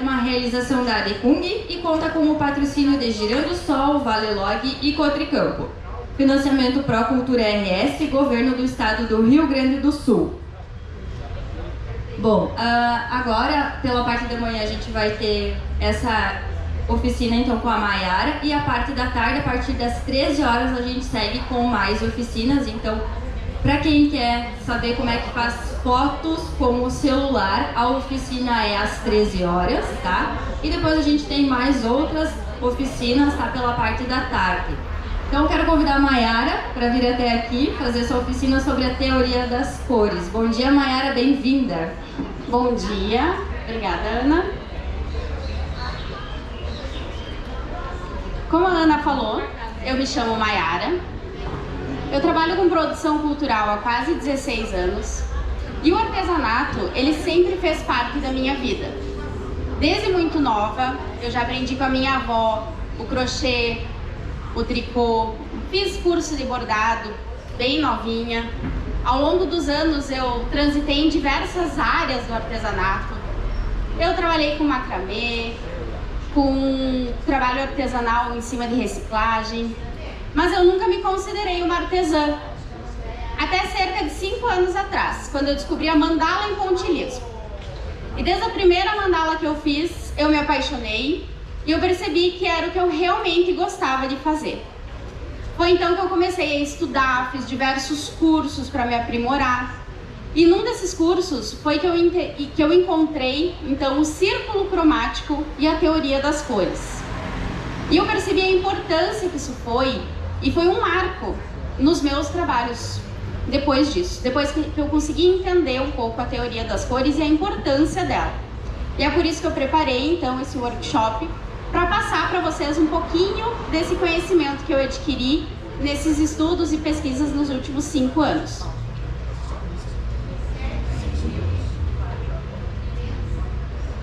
uma realização da Adecung e conta com o patrocínio de Girando Sol, Valelog e Cotricampo. Financiamento Pro Cultura RS, Governo do Estado do Rio Grande do Sul. Bom, agora, pela parte da manhã, a gente vai ter essa oficina então com a Maiara, e a parte da tarde, a partir das 13 horas, a gente segue com mais oficinas. Então, para quem quer saber como é que faz fotos com o celular, a oficina é às 13 horas, tá? E depois a gente tem mais outras oficinas, tá? Pela parte da tarde. Então, eu quero convidar a Maiara para vir até aqui fazer sua oficina sobre a teoria das cores. Bom dia, Maiara, bem-vinda. Bom dia, obrigada, Ana. Como a Ana falou, eu me chamo Maiara. Eu trabalho com produção cultural há quase 16 anos. E o artesanato, ele sempre fez parte da minha vida. Desde muito nova, eu já aprendi com a minha avó o crochê, o tricô, fiz curso de bordado, bem novinha. Ao longo dos anos eu transitei em diversas áreas do artesanato. Eu trabalhei com macramê, com trabalho artesanal em cima de reciclagem, mas eu nunca me considerei uma artesã. Até cerca de 5 anos atrás, quando eu descobri a mandala em pontilhismo. E desde a primeira mandala que eu fiz, eu me apaixonei. E eu percebi que era o que eu realmente gostava de fazer. Foi então que eu comecei a estudar, fiz diversos cursos para me aprimorar. E num desses cursos foi que eu encontrei então o círculo cromático e a teoria das cores. E eu percebi a importância que isso foi, e foi um marco nos meus trabalhos depois disso. Depois que eu consegui entender um pouco a teoria das cores e a importância dela. E é por isso que eu preparei então esse workshop, para passar para vocês um pouquinho desse conhecimento que eu adquiri nesses estudos e pesquisas nos últimos 5 anos.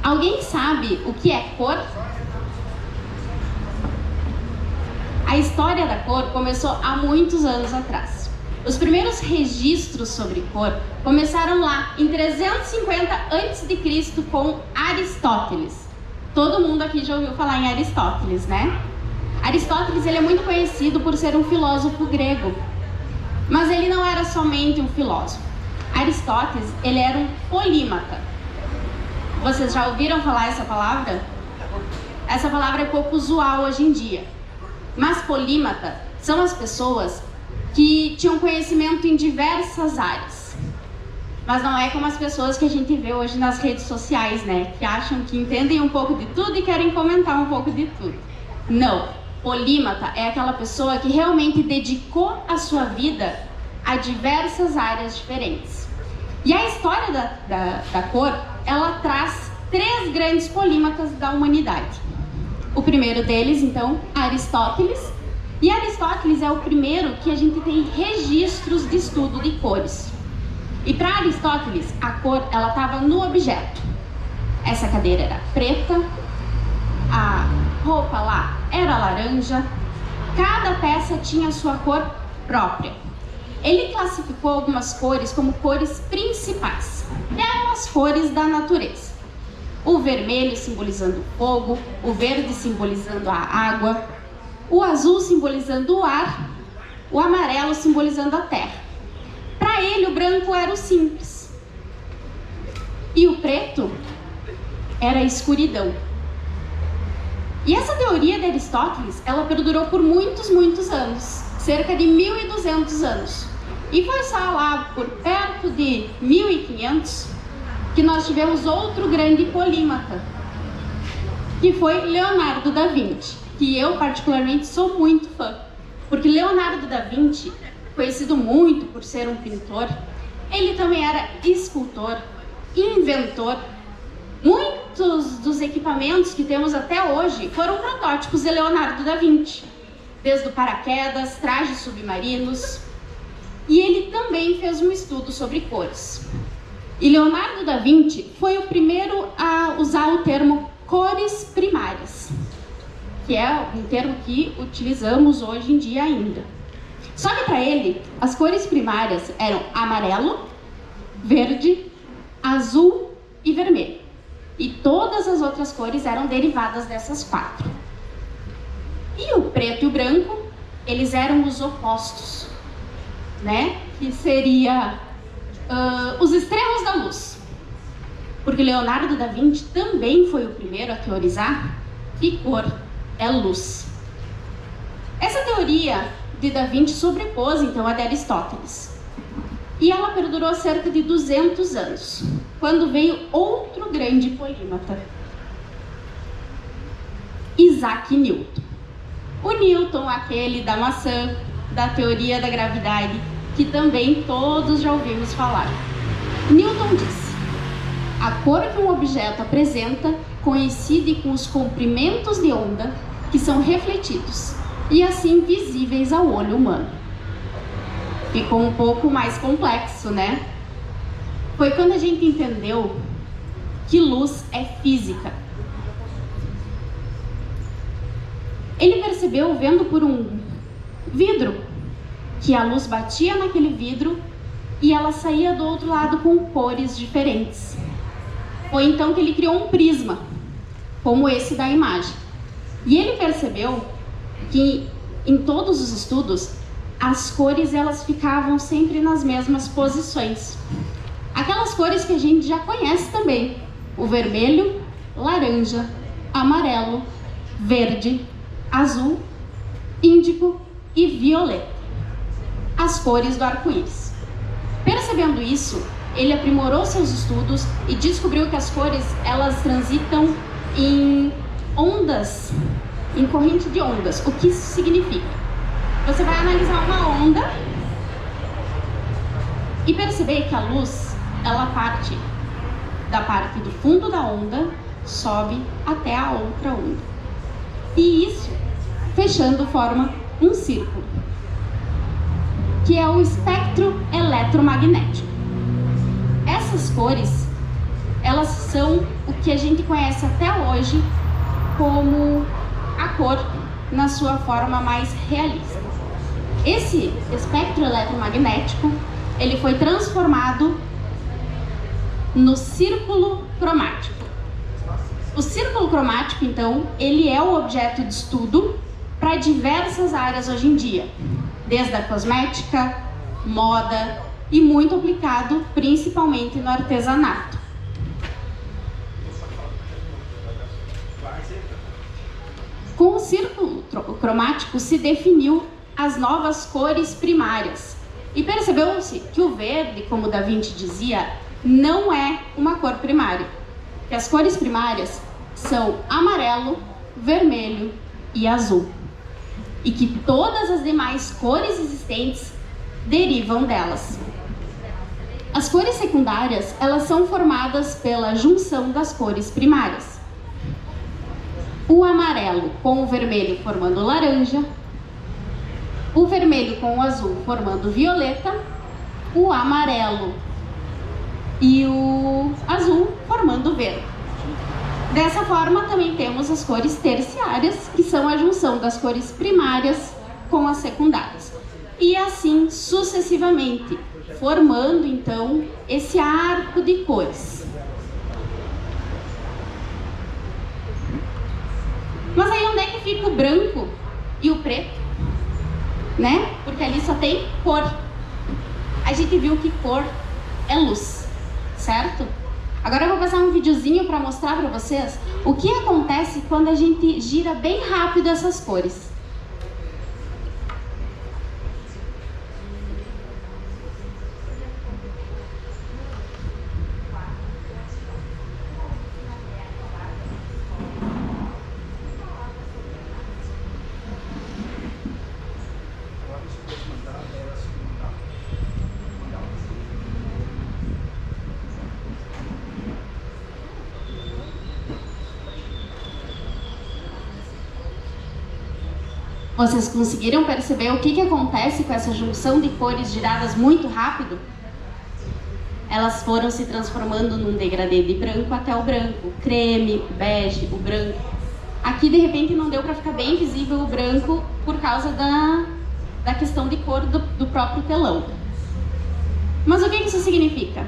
Alguém sabe o que é cor? A história da cor começou há muitos anos atrás. Os primeiros registros sobre cor começaram lá em 350 a.C. com Aristóteles. Todo mundo aqui já ouviu falar em Aristóteles, né? Aristóteles, ele é muito conhecido por ser um filósofo grego. Mas ele não era somente um filósofo. Aristóteles, ele era um polímata. Vocês já ouviram falar essa palavra? Essa palavra é pouco usual hoje em dia. Mas polímata são as pessoas que tinham conhecimento em diversas áreas. Mas não é como as pessoas que a gente vê hoje nas redes sociais, né? Que acham que entendem um pouco de tudo e querem comentar um pouco de tudo. Não. Polímata é aquela pessoa que realmente dedicou a sua vida a diversas áreas diferentes. E a história da cor, ela traz 3 grandes polímatas da humanidade. O primeiro deles, então, Aristóteles. E Aristóteles é o primeiro que a gente tem registros de estudo de cores. E para Aristóteles, a cor, ela estava no objeto. Essa cadeira era preta, a roupa lá era laranja, cada peça tinha sua cor própria. Ele classificou algumas cores como cores principais. Eram as cores da natureza. O vermelho simbolizando o fogo, o verde simbolizando a água, o azul simbolizando o ar, o amarelo simbolizando a terra. Para ele, o branco era o simples. E o preto era a escuridão. E essa teoria de Aristóteles, ela perdurou por muitos anos. Cerca de 1.200 anos. E foi só lá por perto de 1500 que nós tivemos outro grande polímata, que foi Leonardo da Vinci, que eu particularmente sou muito fã. Porque Leonardo da Vinci, conhecido muito por ser um pintor, ele também era escultor, inventor. Muitos dos equipamentos que temos até hoje foram protótipos de Leonardo da Vinci, desde o paraquedas, trajes submarinos. E ele também fez um estudo sobre cores. E Leonardo da Vinci foi o primeiro a usar o termo cores primárias, que é um termo que utilizamos hoje em dia ainda. Só que para ele, as cores primárias eram amarelo, verde, azul e vermelho. E todas as outras cores eram derivadas dessas 4. E o preto e o branco, eles eram os opostos, né? Que seria os extremos da luz. Porque Leonardo da Vinci também foi o primeiro a teorizar que cor é luz. Essa teoria de Da Vinci sobrepôs então a de Aristóteles. E ela perdurou cerca de 200 anos, quando veio outro grande polímata, Isaac Newton. O Newton, aquele da maçã, da teoria da gravidade, que também todos já ouvimos falar. Newton disse: a cor que um objeto apresenta coincide com os comprimentos de onda que são refletidos e assim visíveis ao olho humano. Ficou um pouco mais complexo, né? Foi quando a gente entendeu que luz é física. Ele percebeu, vendo por um vidro, que a luz batia naquele vidro e ela saía do outro lado com cores diferentes. Foi então que ele criou um prisma, como esse da imagem. E ele percebeu que em todos os estudos, as cores elas ficavam sempre nas mesmas posições. Aquelas cores que a gente já conhece também: o vermelho, laranja, amarelo, verde, azul, índigo e violeta. As cores do arco-íris. Percebendo isso, ele aprimorou seus estudos e descobriu que as cores elas transitam em ondas, em corrente de ondas. O que isso significa? Você vai analisar uma onda e perceber que a luz, ela parte da parte do fundo da onda, sobe até a outra onda. E isso, fechando, forma um círculo, que é o espectro eletromagnético. Essas cores, elas são o que a gente conhece até hoje como a cor na sua forma mais realista. Esse espectro eletromagnético, ele foi transformado no círculo cromático. O círculo cromático, então, ele é o objeto de estudo para diversas áreas hoje em dia, desde a cosmética, moda e muito aplicado principalmente no artesanato. Com o círculo cromático se definiu as novas cores primárias. E percebeu-se que o verde, como Da Vinci dizia, não é uma cor primária. Que as cores primárias são amarelo, vermelho e azul. E que todas as demais cores existentes derivam delas. As cores secundárias, elas são formadas pela junção das cores primárias. O amarelo com o vermelho formando laranja, o vermelho com o azul formando violeta, o amarelo e o azul formando verde. Dessa forma, também temos as cores terciárias, que são a junção das cores primárias com as secundárias. E assim sucessivamente, formando então esse arco de cores. Mas aí onde é que fica o branco e o preto? Né? Porque ali só tem cor. A gente viu que cor é luz, certo? Agora eu vou passar um videozinho para mostrar para vocês o que acontece quando a gente gira bem rápido essas cores. Vocês conseguiram perceber o que acontece com essa junção de cores giradas muito rápido? Elas foram se transformando num degradê de branco até o branco, creme, bege, o branco. Aqui, de repente, não deu para ficar bem visível o branco por causa da questão de cor do próprio telão. Mas o que isso significa?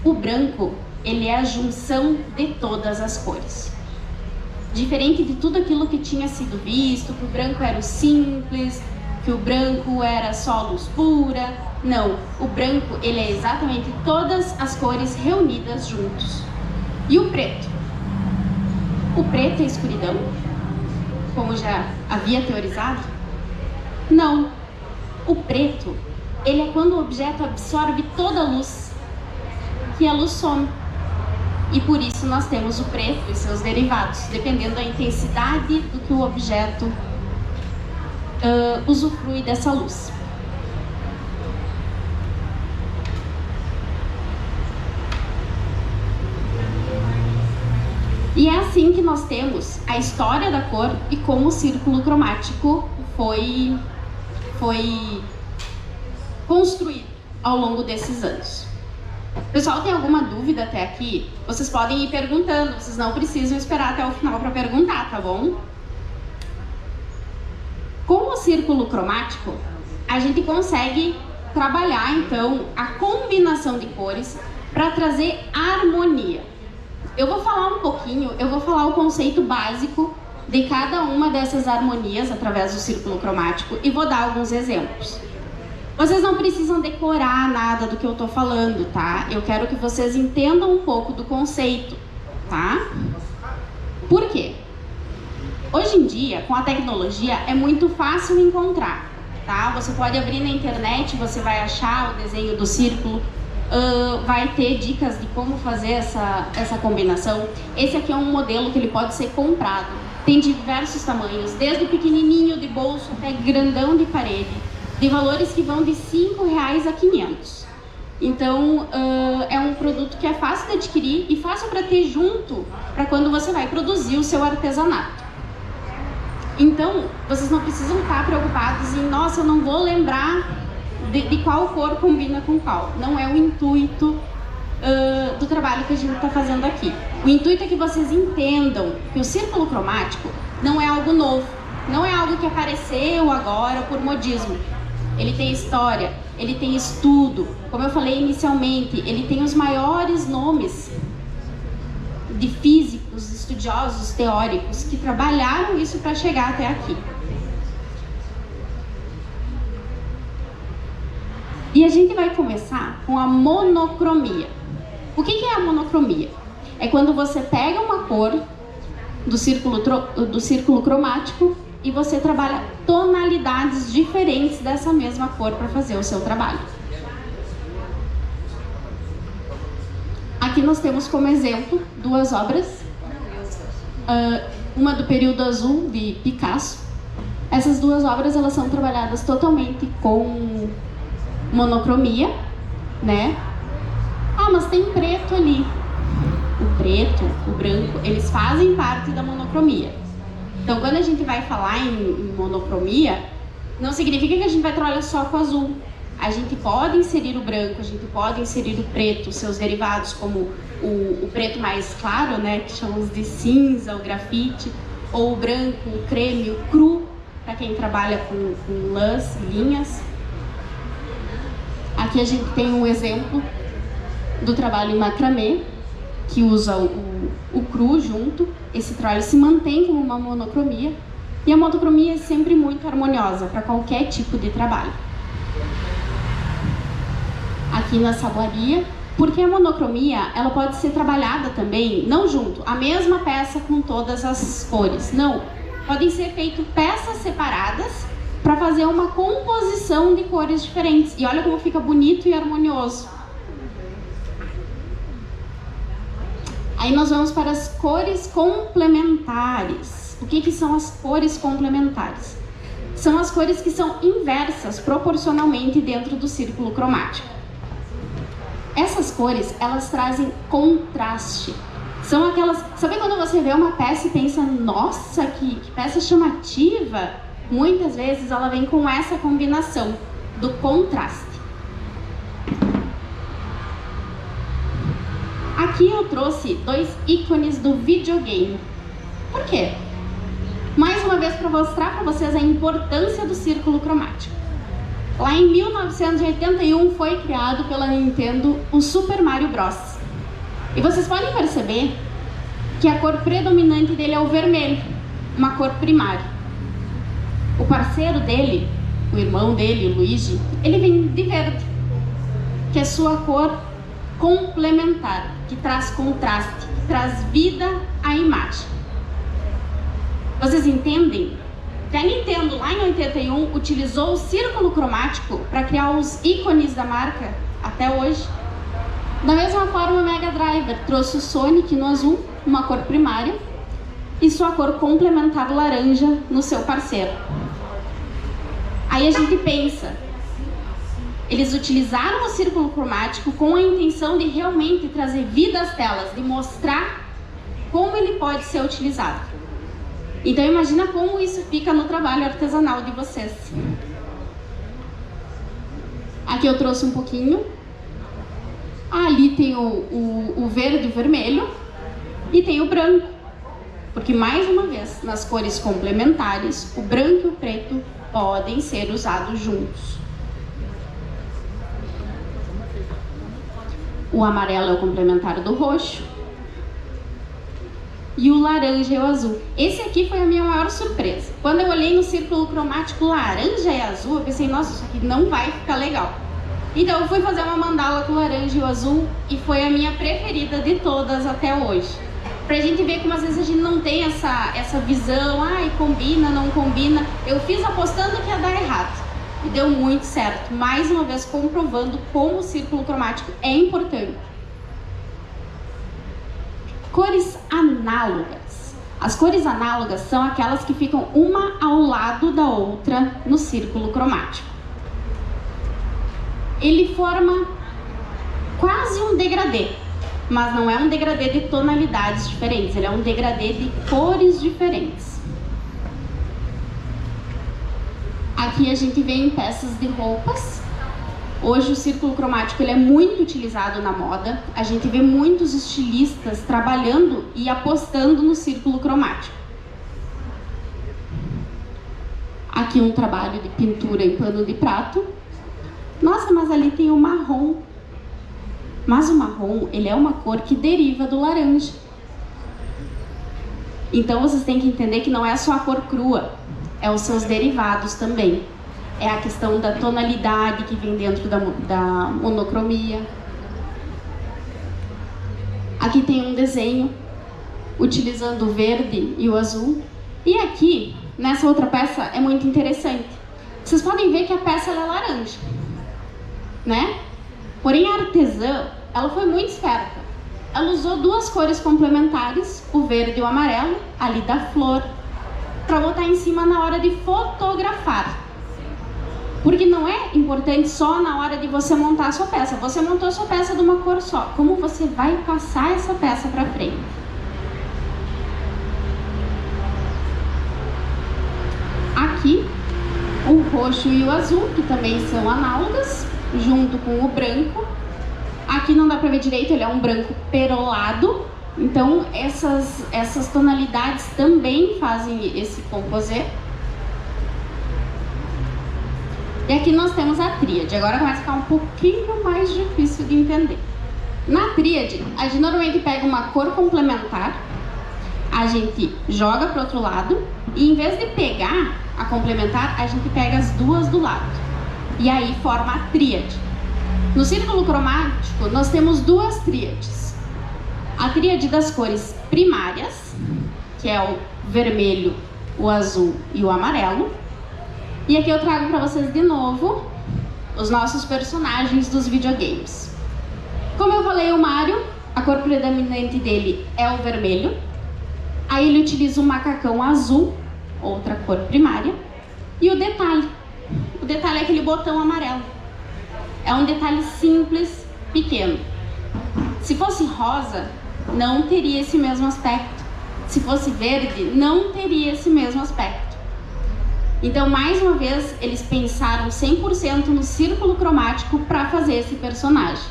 O branco, ele é a junção de todas as cores. Diferente de tudo aquilo que tinha sido visto, que o branco era o simples, que o branco era só luz pura. Não, o branco ele é exatamente todas as cores reunidas juntos. E o preto? O preto é escuridão, como já havia teorizado? Não, o preto ele é quando o objeto absorve toda a luz, que a luz some. E por isso nós temos o preto e seus derivados, dependendo da intensidade do que o objeto usufrui dessa luz. E é assim que nós temos a história da cor e como o círculo cromático foi construído ao longo desses anos. Pessoal, tem alguma dúvida até aqui? Vocês podem ir perguntando, vocês não precisam esperar até o final para perguntar, tá bom? Com o círculo cromático, a gente consegue trabalhar, então, a combinação de cores para trazer harmonia. Eu vou falar um pouquinho, eu vou falar o conceito básico de cada uma dessas harmonias através do círculo cromático e vou dar alguns exemplos. Vocês não precisam decorar nada do que eu tô falando, tá? Eu quero que vocês entendam um pouco do conceito, tá? Por quê? Hoje em dia, com a tecnologia, é muito fácil encontrar, tá? Você pode abrir na internet, você vai achar o desenho do círculo, vai ter dicas de como fazer essa combinação. Esse aqui é um modelo que ele pode ser comprado. Tem diversos tamanhos, desde o pequenininho de bolso até grandão de parede, de valores que vão de R$5 a 500. Então, é um produto que é fácil de adquirir e fácil para ter junto para quando você vai produzir o seu artesanato. Então, vocês não precisam estar preocupados em, nossa, eu não vou lembrar de qual cor combina com qual. Não é o intuito do trabalho que a gente está fazendo aqui. O intuito é que vocês entendam que o círculo cromático não é algo novo, não é algo que apareceu agora por modismo. Ele tem história, ele tem estudo. Como eu falei inicialmente, ele tem os maiores nomes de físicos, estudiosos, teóricos, que trabalharam isso para chegar até aqui. E a gente vai começar com a monocromia. O que é a monocromia? É quando você pega uma cor do círculo cromático e você trabalha tonalidades diferentes dessa mesma cor para fazer o seu trabalho. Aqui nós temos como exemplo duas obras, uma do período azul de Picasso. Essas duas obras elas são trabalhadas totalmente com monocromia, né? Ah, mas tem preto ali. O preto, o branco, eles fazem parte da monocromia. Então, quando a gente vai falar em monocromia, não significa que a gente vai trabalhar só com azul. A gente pode inserir o branco, a gente pode inserir o preto, seus derivados, como o preto mais claro, né, que chamamos de cinza, o grafite, ou o branco, o creme, o cru, para quem trabalha com lãs e linhas. Aqui a gente tem um exemplo do trabalho em macramê, que usa o cru junto. Esse trabalho se mantém como uma monocromia, e a monocromia é sempre muito harmoniosa para qualquer tipo de trabalho. Aqui na sablaria, porque a monocromia ela pode ser trabalhada também, não junto, a mesma peça com todas as cores, não. Podem ser feitas peças separadas para fazer uma composição de cores diferentes. E olha como fica bonito e harmonioso. Aí nós vamos para as cores complementares. O que são as cores complementares? São as cores que são inversas proporcionalmente dentro do círculo cromático. Essas cores, elas trazem contraste. São aquelas... Sabe quando você vê uma peça e pensa, nossa, que peça chamativa? Muitas vezes ela vem com essa combinação do contraste. Aqui eu trouxe dois ícones do videogame. Por quê? Mais uma vez para mostrar para vocês a importância do círculo cromático. Lá em 1981 foi criado pela Nintendo o Super Mario Bros. E vocês podem perceber que a cor predominante dele é o vermelho, uma cor primária. O parceiro dele, o irmão dele, o Luigi, ele vem de verde, que é sua cor complementar, que traz contraste, que traz vida à imagem. Vocês entendem que a Nintendo, lá em 81, utilizou o círculo cromático para criar os ícones da marca até hoje? Da mesma forma, o Mega Drive trouxe o Sonic no azul, uma cor primária, e sua cor complementar laranja no seu parceiro. Aí a gente pensa, eles utilizaram o círculo cromático com a intenção de realmente trazer vida às telas, de mostrar como ele pode ser utilizado. Então imagina como isso fica no trabalho artesanal de vocês. Aqui eu trouxe um pouquinho. Ali tem o verde e o vermelho e tem o branco. Porque mais uma vez, nas cores complementares, o branco e o preto podem ser usados juntos. O amarelo é o complementar do roxo. E o laranja e o azul. Esse aqui foi a minha maior surpresa. Quando eu olhei no círculo cromático laranja e azul, eu pensei, nossa, isso aqui não vai ficar legal. Então eu fui fazer uma mandala com o laranja e o azul e foi a minha preferida de todas até hoje. Pra gente ver como às vezes a gente não tem essa visão, ai, combina, não combina. Eu fiz apostando que ia dar errado. E deu muito certo. Mais uma vez comprovando como o círculo cromático é importante. Cores análogas. As cores análogas são aquelas que ficam uma ao lado da outra no círculo cromático. Ele forma quase um degradê, mas não é um degradê de tonalidades diferentes, ele é um degradê de cores diferentes. Aqui a gente vê em peças de roupas. Hoje o círculo cromático ele é muito utilizado na moda. A gente vê muitos estilistas trabalhando e apostando no círculo cromático. Aqui um trabalho de pintura em pano de prato. Nossa, mas ali tem o marrom. Mas o marrom, ele é uma cor que deriva do laranja. Então vocês têm que entender que não é só a cor crua, é os seus derivados também. É a questão da tonalidade que vem dentro da monocromia. Aqui tem um desenho utilizando o verde e o azul. E aqui, nessa outra peça, é muito interessante. Vocês podem ver que a peça ela é laranja, né? Porém, a artesã, ela foi muito esperta. Ela usou duas cores complementares, o verde e o amarelo, ali da flor, para botar em cima na hora de fotografar. Porque não é importante só na hora de você montar a sua peça. Você montou a sua peça de uma cor só. Como você vai passar essa peça para frente? Aqui, o roxo e o azul, que também são análogas, junto com o branco. Aqui não dá para ver direito, ele é um branco perolado. Então, essas tonalidades também fazem esse composê. E aqui nós temos a tríade. Agora começa a ficar um pouquinho mais difícil de entender. Na tríade, a gente normalmente pega uma cor complementar, a gente joga para o outro lado, e em vez de pegar a complementar, a gente pega as duas do lado. E aí forma a tríade. No círculo cromático, nós temos duas tríades. A tríade das cores primárias, que é o vermelho, o azul e o amarelo. E aqui eu trago para vocês de novo os nossos personagens dos videogames. Como eu falei, o Mario, a cor predominante dele é o vermelho. Aí ele utiliza um macacão azul, outra cor primária. E o detalhe é aquele botão amarelo. É um detalhe simples, pequeno. Se fosse rosa, não teria esse mesmo aspecto. Se fosse verde, não teria esse mesmo aspecto. Então, mais uma vez, eles pensaram 100% no círculo cromático para fazer esse personagem.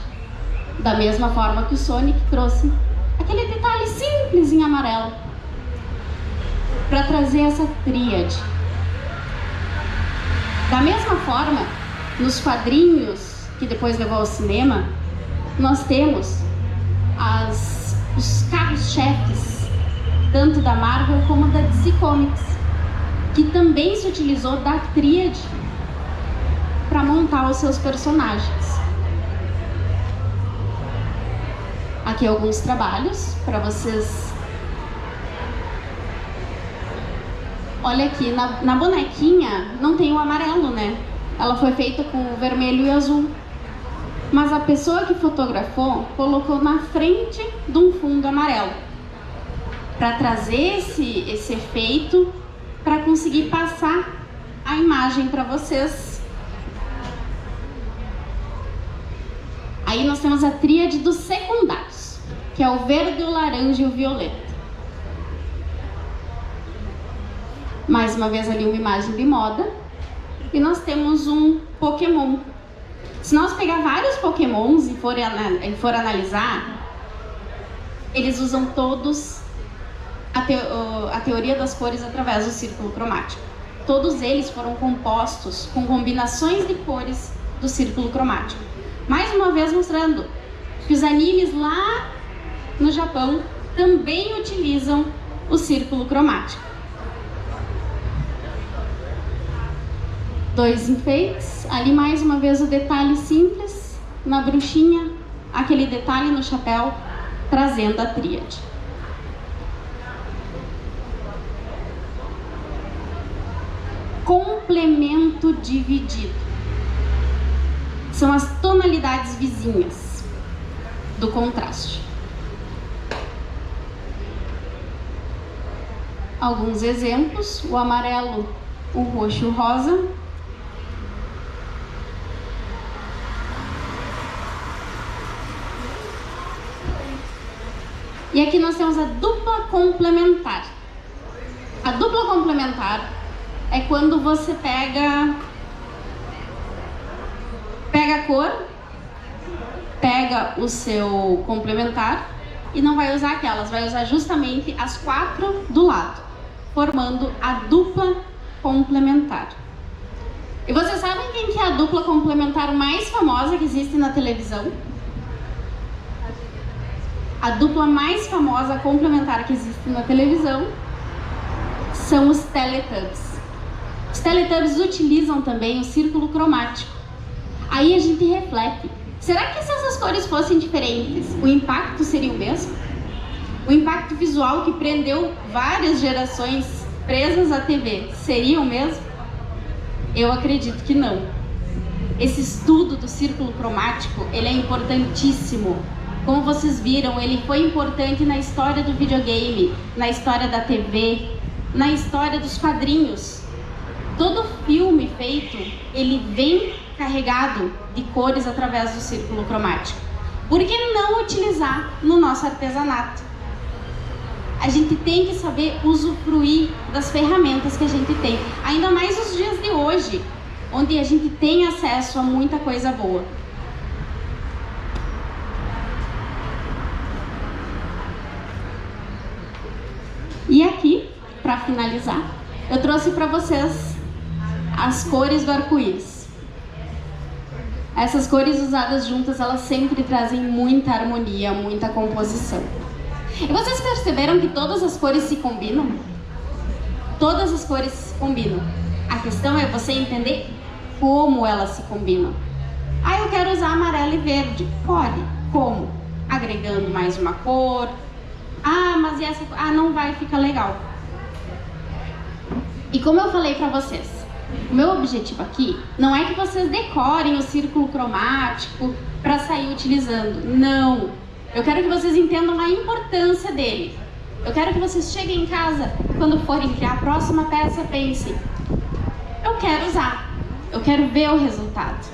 Da mesma forma que o Sonic trouxe aquele detalhe simples em amarelo para trazer essa tríade. Da mesma forma, nos quadrinhos que depois levou ao cinema, nós temos os carros-chefes, tanto da Marvel como da DC Comics, que também se utilizou da tríade para montar os seus personagens. Aqui alguns trabalhos para vocês. Olha aqui, na bonequinha não tem o amarelo, né? Ela foi feita com o vermelho e azul. Mas a pessoa que fotografou colocou na frente de um fundo amarelo para trazer esse efeito, para conseguir passar a imagem para vocês. Aí nós temos a tríade dos secundários, que é o verde, o laranja e o violeta. Mais uma vez ali uma imagem de moda. E nós temos um Pokémon. Se nós pegar vários Pokémons e for analisar, eles usam todos a teoria das cores através do círculo cromático. Todos eles foram compostos com combinações de cores do círculo cromático. Mais uma vez mostrando que os animes lá no Japão também utilizam o círculo cromático. Dois enfeites, ali mais uma vez o detalhe simples na bruxinha, aquele detalhe no chapéu, trazendo a tríade. Complemento dividido. São as tonalidades vizinhas do contraste. Alguns exemplos: o amarelo, o roxo e o rosa. E aqui nós temos a dupla complementar. A dupla complementar é quando você pega a cor, pega o seu complementar e não vai usar aquelas, vai usar justamente as 4 do lado, formando a dupla complementar. E vocês sabem quem que é a dupla complementar mais famosa que existe na televisão? A dupla mais famosa complementar que existe na televisão são os Teletubbies. Os Teletubbies utilizam também o círculo cromático. Aí a gente reflete. Será que se essas cores fossem diferentes, o impacto seria o mesmo? O impacto visual que prendeu várias gerações presas à TV seria o mesmo? Eu acredito que não. Esse estudo do círculo cromático, ele é importantíssimo. Como vocês viram, ele foi importante na história do videogame, na história da TV, na história dos quadrinhos. Todo filme feito, ele vem carregado de cores através do círculo cromático. Por que não utilizar no nosso artesanato? A gente tem que saber usufruir das ferramentas que a gente tem, ainda mais nos dias de hoje, onde a gente tem acesso a muita coisa boa. E aqui, para finalizar, eu trouxe para vocês as cores do arco-íris. Essas cores usadas juntas, elas sempre trazem muita harmonia, muita composição. E vocês perceberam que todas as cores se combinam? Todas as cores se combinam. A questão é você entender como elas se combinam. Ah, eu quero usar amarelo e verde. Pode. Como? Agregando mais uma cor. Ah, mas e essa... Ah, não vai ficar legal. E como eu falei pra vocês, o meu objetivo aqui não é que vocês decorem o círculo cromático para sair utilizando. Não. Eu quero que vocês entendam a importância dele. Eu quero que vocês cheguem em casa, quando forem criar a próxima peça, pensem: eu quero usar. Eu quero ver o resultado.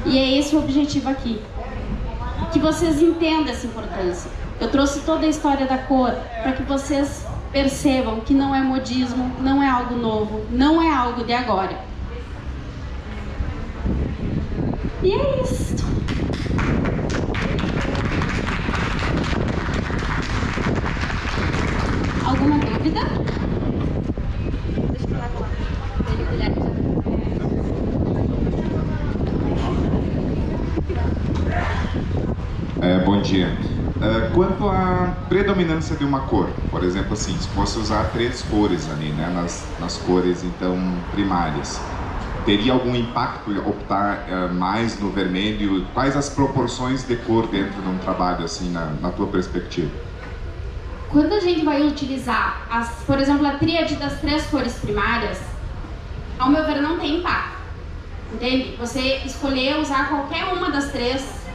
E é esse o objetivo aqui. Que vocês entendam essa importância. Eu trouxe toda a história da cor para que vocês percebam que não é modismo, não é algo novo, não é algo de agora. E é isso. Alguma dúvida? Deixa eu falar com Bom dia. Quanto à predominância de uma cor, por exemplo, assim, se fosse usar 3 cores ali, né, nas cores então primárias, teria algum impacto optar mais no vermelho? Quais as proporções de cor dentro de um trabalho assim na tua perspectiva? Quando a gente vai utilizar, por exemplo, a tríade das 3 cores primárias, ao meu ver, não tem impacto, entende? Você escolher usar qualquer uma das 3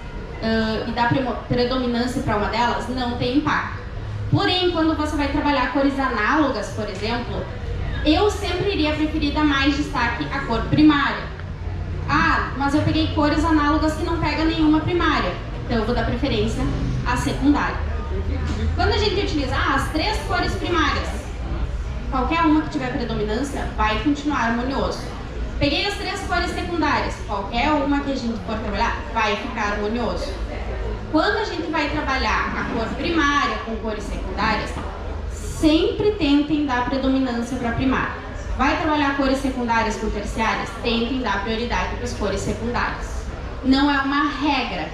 e dar predominância para uma delas, não tem impacto. Porém, quando você vai trabalhar cores análogas, por exemplo, eu sempre iria preferir dar mais destaque à cor primária. Ah, mas eu peguei cores análogas que não pega nenhuma primária, então eu vou dar preferência à secundária. Quando a gente utilizar as 3 cores primárias, qualquer uma que tiver predominância vai continuar harmonioso. Peguei as 3 cores secundárias, qualquer uma que a gente for trabalhar vai ficar harmonioso. Quando a gente vai trabalhar a cor primária com cores secundárias, sempre tentem dar predominância para a primária. Vai trabalhar cores secundárias com terciárias, tentem dar prioridade para as cores secundárias. Não é uma regra,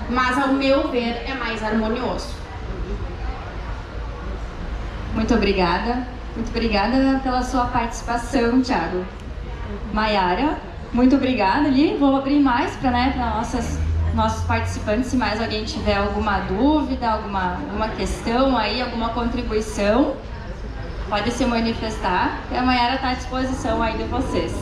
mas ao meu ver é mais harmonioso. Muito obrigada pela sua participação, Thiago. Maiara, muito obrigada ali. Vou abrir mais para nossos participantes, se mais alguém tiver alguma dúvida, alguma questão aí, alguma contribuição, pode se manifestar, e a Maiara está à disposição aí de vocês.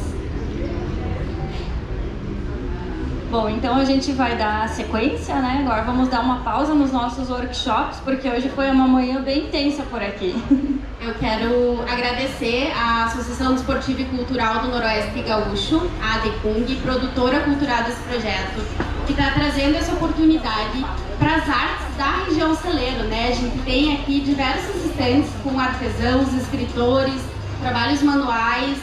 Bom, então a gente vai dar sequência, né? Agora vamos dar uma pausa nos nossos workshops, porque hoje foi uma manhã bem intensa por aqui. Eu quero agradecer à Associação Desportiva e Cultural do Noroeste Gaúcho, a ADCUNG, produtora cultural desse projeto, que está trazendo essa oportunidade para as artes da região celeiro, né? A gente tem aqui diversos estandes com artesãos, escritores, trabalhos manuais.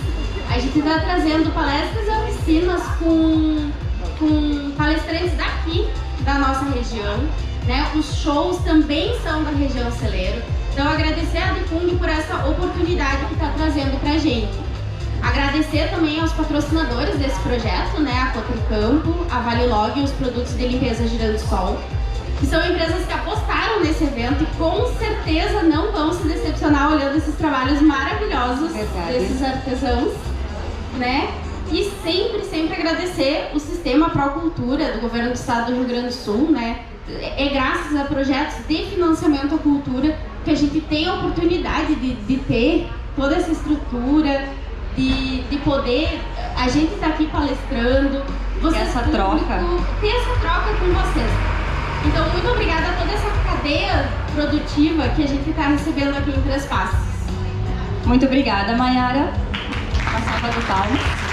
A gente está trazendo palestras e oficinas com palestrantes daqui da nossa região, né? Os shows também são da região celeiro. Então, agradecer a ADCUNG por essa oportunidade que está trazendo para a gente. Agradecer também aos patrocinadores desse projeto, né? A Cotricampo, a Vale Log e os produtos de limpeza Giransol, que são empresas que apostaram nesse evento e com certeza não vão se decepcionar olhando esses trabalhos maravilhosos desses artesãos, né? E sempre agradecer o Sistema Procultura do Governo do Estado do Rio Grande do Sul, né? É graças a projetos de financiamento à cultura que a gente tem a oportunidade de ter toda essa estrutura, de poder, a gente tá aqui palestrando, ter essa troca com vocês. Então, muito obrigada a toda essa cadeia produtiva que a gente está recebendo aqui em Três Passos. Muito obrigada, Maiara. Uma salva de palmas.